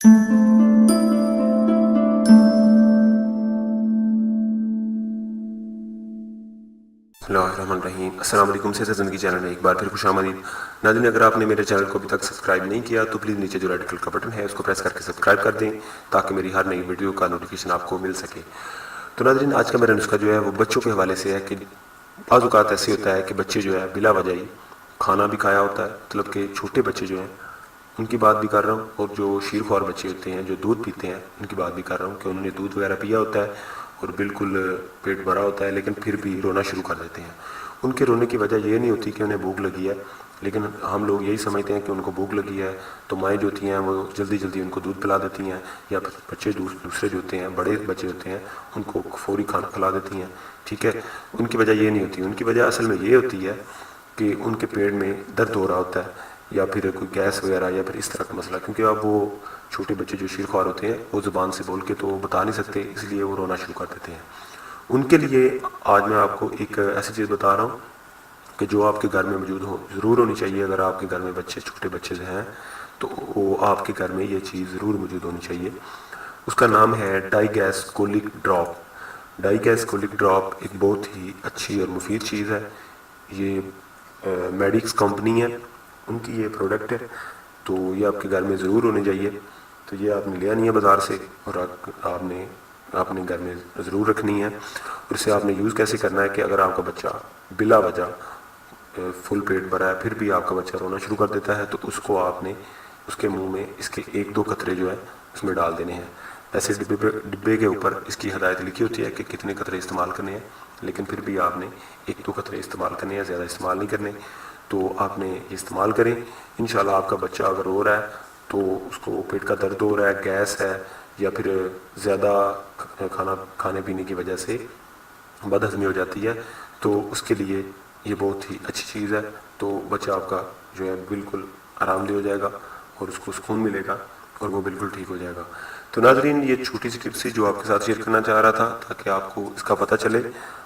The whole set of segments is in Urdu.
Bismillahirrahmanirrahim. السلام علیکم. صحت زندگی چینل میں ایک بار پھر خوش آمدید. ناظرین، اگر آپ نے میرے چینل کو ابھی تک سبسکرائب نہیں کیا تو پلیز نیچے جو ریڈ کلر کا بٹن ہے اس کو پریس کر کے سبسکرائب کر دیں تاکہ میری ہر نئی ویڈیو کا نوٹیفیکیشن آپ کو مل سکے. تو ناظرین، آج کا میرا نسخہ جو ہے وہ بچوں کے حوالے سے ہے کہ بعض اوقات ایسے ہوتا ہے کہ بچے جو ہے بلا وجہ ہی کھانا بھی کھایا ہوتا ہے، مطلب کہ چھوٹے بچے جو ہیں ان کی بات بھی کر رہا ہوں، اور جو شیر خوار بچے ہوتے ہیں جو دودھ پیتے ہیں ان کی بات بھی کر رہا ہوں کہ انہوں نے دودھ وغیرہ پیا ہوتا ہے اور بالکل پیٹ بھرا ہوتا ہے لیکن پھر بھی رونا شروع کر دیتے ہیں. ان کے رونے کی وجہ یہ نہیں ہوتی کہ انہیں بھوک لگی ہے، لیکن ہم لوگ یہی سمجھتے ہیں کہ ان کو بھوک لگی ہے تو مائیں جو ہوتی ہیں وہ جلدی جلدی ان کو دودھ پلا دیتی ہیں، یا پھر بچے دوسرے جو ہوتے ہیں بڑے بچے ہوتے ہیں ان کو فوری کھانا کھلا دیتی ہیں. ٹھیک ہے، ان کی وجہ یہ نہیں ہوتی. ان کی وجہ اصل میں یہ ہوتی ہے کہ ان کے پیٹ میں درد ہو رہا ہوتا ہے یا پھر کوئی گیس وغیرہ یا پھر اس طرح کا مسئلہ، کیونکہ اب وہ چھوٹے بچے جو شیر خوار ہوتے ہیں وہ زبان سے بول کے تو بتا نہیں سکتے، اس لیے وہ رونا شروع کر دیتے ہیں. ان کے لیے آج میں آپ کو ایک ایسی چیز بتا رہا ہوں کہ جو آپ کے گھر میں موجود ضرور ہونی چاہیے. اگر آپ کے گھر میں بچے چھوٹے بچے ہیں تو وہ آپ کے گھر میں یہ چیز ضرور موجود ہونی چاہیے. اس کا نام ہے ڈائی گیس کولک ڈراپ. ڈائی گیس کولک ڈراپ ایک بہت ہی اچھی اور مفید چیز ہے. یہ میڈکس کمپنی ہے، ان کی یہ پروڈکٹ ہے، تو یہ آپ کے گھر میں ضرور ہونے چاہیے. تو یہ آپ نے لیا نہیں ہے بازار سے، اور آپ نے اپنے گھر میں ضرور رکھنی ہے. اور اسے آپ نے یوز کیسے کرنا ہے کہ اگر آپ کا بچہ بلا وجہ فل پیٹ بھرا ہے پھر بھی آپ کا بچہ رونا شروع کر دیتا ہے تو اس کو آپ نے اس کے منہ میں اس کے 1-2 قطرے جو ہے اس میں ڈال دینے ہیں. ایسے ڈبے کے اوپر اس کی ہدایت لکھی ہوتی ہے کہ کتنے قطرے استعمال کرنے ہیں، لیکن پھر بھی آپ نے 1-2 قطرے استعمال کرنے ہیں، زیادہ استعمال نہیں کرنے. تو آپ نے یہ استعمال کریں. انشاءاللہ آپ کا بچہ اگر رو رہا ہے تو اس کو پیٹ کا درد ہو رہا ہے، گیس ہے، یا پھر زیادہ کھانا کھانے پینے کی وجہ سے بد ہضمی ہو جاتی ہے، تو اس کے لیے یہ بہت ہی اچھی چیز ہے. تو بچہ آپ کا جو ہے بالکل آرام دہ ہو جائے گا اور اس کو سکون ملے گا اور وہ بالکل ٹھیک ہو جائے گا. تو ناظرین، یہ چھوٹی سی ٹپ سی جو آپ کے ساتھ شیئر کرنا چاہ رہا تھا تاکہ آپ کو اس کا پتہ چلے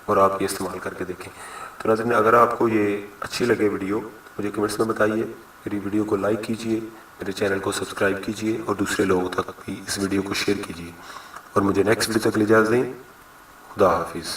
اور آپ یہ استعمال کر کے دیکھیں. تو ناظرین، اگر آپ کو یہ اچھی لگے ویڈیو مجھے کمنٹس میں بتائیے. میری ویڈیو کو لائک کیجیے، میرے چینل کو سبسکرائب کیجیے اور دوسرے لوگوں تک بھی اس ویڈیو کو شیئر کیجیے. اور مجھے نیکسٹ ویڈیو تک اجازت دیں. خدا حافظ.